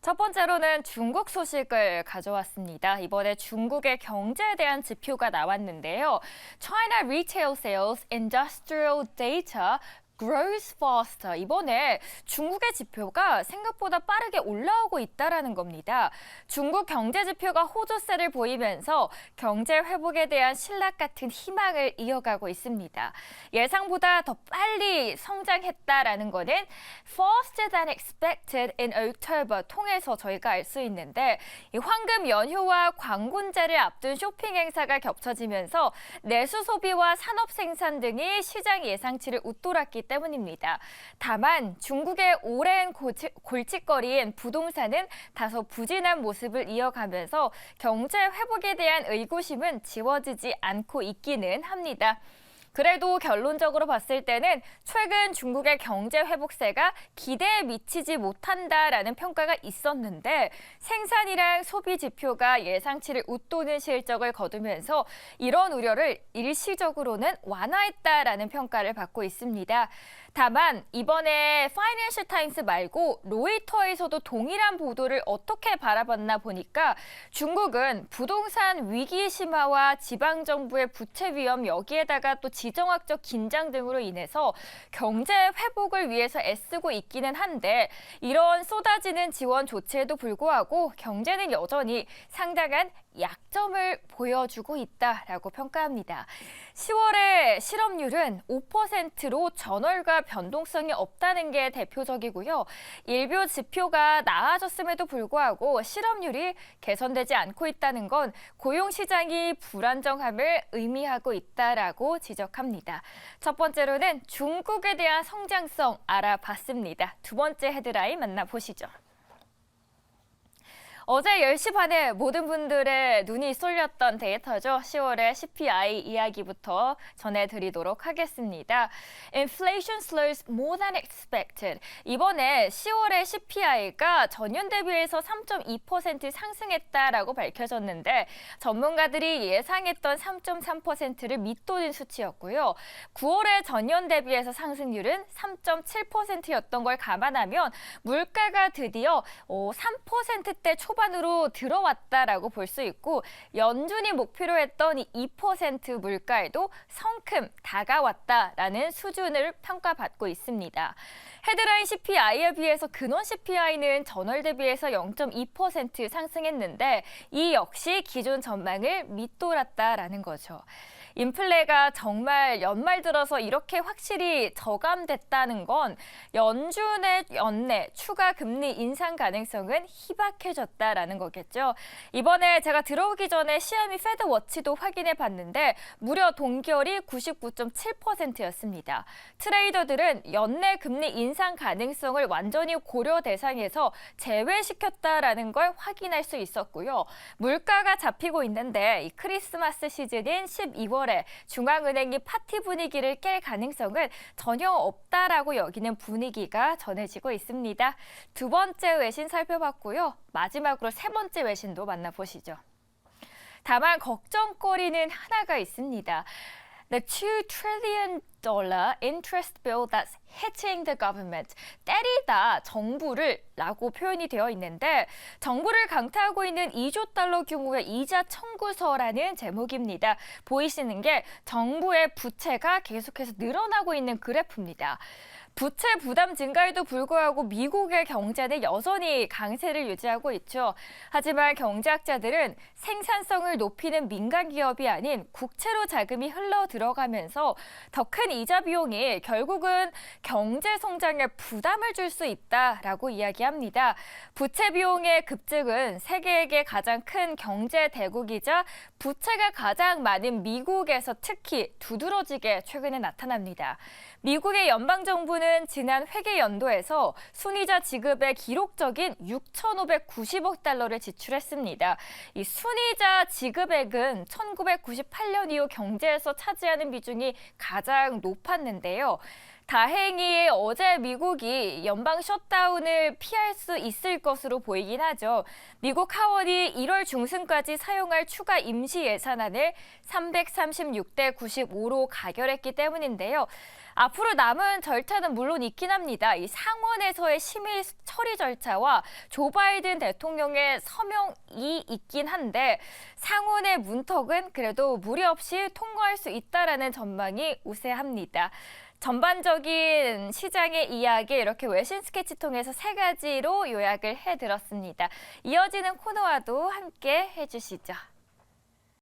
첫 번째로는 중국 소식을 가져왔습니다. 이번에 중국의 경제에 대한 지표가 나왔는데요. China Retail Sales Industrial Data grows faster. 이번에 중국의 지표가 생각보다 빠르게 올라오고 있다라는 겁니다. 중국 경제 지표가 호조세를 보이면서 경제 회복에 대한 신락 같은 희망을 이어가고 있습니다. 예상보다 더 빨리 성장했다라는 거는 faster than expected in October 통해서 저희가 알 수 있는데 이 황금 연휴와 광군제를 앞둔 쇼핑 행사가 겹쳐지면서 내수 소비와 산업 생산 등이 시장 예상치를 웃돌았기 때문입니다. 다만 중국의 오랜 골칫거리인 부동산은 다소 부진한 모습을 이어가면서 경제 회복에 대한 의구심은 지워지지 않고 있기는 합니다. 그래도 결론적으로 봤을 때는 최근 중국의 경제 회복세가 기대에 미치지 못한다라는 평가가 있었는데 생산이랑 소비 지표가 예상치를 웃도는 실적을 거두면서 이런 우려를 일시적으로는 완화했다라는 평가를 받고 있습니다. 다만 이번에 파이낸셜 타임스 말고 로이터에서도 동일한 보도를 어떻게 바라봤나 보니까 중국은 부동산 위기 심화와 지방정부의 부채 위험 여기에다가 또 지정학적 긴장 등으로 인해서 경제 회복을 위해서 애쓰고 있기는 한데 이런 쏟아지는 지원 조치에도 불구하고 경제는 여전히 상당한 약점을 보여주고 있다라고 평가합니다. 10월의 실업률은 5%로 전월과 변동성이 없다는 게 대표적이고요. 일부 지표가 나아졌음에도 불구하고 실업률이 개선되지 않고 있다는 건 고용시장이 불안정함을 의미하고 있다라고 지적합니다. 첫 번째로는 중국에 대한 성장성 알아봤습니다. 두 번째 헤드라인 만나보시죠. 어제 10시 반에 모든 분들의 눈이 쏠렸던 데이터죠. 10월의 CPI 이야기부터 전해드리도록 하겠습니다. Inflation slows more than expected. 이번에 10월의 CPI가 전년 대비해서 3.2% 상승했다라고 밝혀졌는데 전문가들이 예상했던 3.3%를 밑도는 수치였고요. 9월의 전년 대비해서 상승률은 3.7%였던 걸 감안하면 물가가 드디어 3%대 초반으로 들어왔다라고 볼 수 있고 연준이 목표로 했던 2% 물가에도 성큼 다가왔다라는 수준을 평가받고 있습니다. 헤드라인 CPI에 비해서 근원 CPI는 전월 대비해서 0.2% 상승했는데 이 역시 기존 전망을 밑돌았다라는 거죠. 인플레가 정말 연말 들어서 이렇게 확실히 저감됐다는 건 연준의 연내 추가 금리 인상 가능성은 희박해졌다라는 거겠죠. 이번에 제가 들어오기 전에 시애미 패드워치도 확인해 봤는데 무려 동결이 99.7%였습니다. 트레이더들은 연내 금리 인상 가능성을 완전히 고려 대상에서 제외시켰다라는 걸 확인할 수 있었고요. 물가가 잡히고 있는데 이 크리스마스 시즌인 12월에 중앙은행이 파티 분위기를 깰 가능성은 전혀 없다라고 여기는 분위기가 전해지고 있습니다. 두 번째 외신 살펴봤고요. 마지막으로 세 번째 외신도 만나보시죠. 다만 걱정거리는 하나가 있습니다. The $2 trillion interest bill that's hitting the government. 때리다 정부를 라고 표현이 되어 있는데 정부를 강타하고 있는 2조 달러 규모의 이자 청구서라는 제목입니다. 보이시는 게 정부의 부채가 계속해서 늘어나고 있는 그래프입니다. 부채 부담 증가에도 불구하고 미국의 경제는 여전히 강세를 유지하고 있죠. 하지만 경제학자들은 생산성을 높이는 민간 기업이 아닌 국채로 자금이 흘러 들어가면서 더 큰 이자 비용이 결국은 경제 성장에 부담을 줄 수 있다라고 이야기합니다. 부채 비용의 급증은 세계에게 가장 큰 경제 대국이자 부채가 가장 많은 미국에서 특히 두드러지게 최근에 나타납니다. 미국의 연방정부는 지난 회계 연도에서 순이자 지급에 기록적인 6,590억 달러를 지출했습니다. 이 순이자 지급액은 1998년 이후 경제에서 차지하는 비중이 가장 높았는데요. 다행히 어제 미국이 연방 셧다운을 피할 수 있을 것으로 보이긴 하죠. 미국 하원이 1월 중순까지 사용할 추가 임시 예산안을 336대 95로 가결했기 때문인데요. 앞으로 남은 절차는 물론 있긴 합니다. 이 상원에서의 심의 처리 절차와 조 바이든 대통령의 서명이 있긴 한데 상원의 문턱은 그래도 무리 없이 통과할 수 있다라는 전망이 우세합니다. 전반적인 시장의 이야기 이렇게 외신 스케치 통해서 세 가지로 요약을 해드렸습니다. 이어지는 코너와도 함께 해주시죠.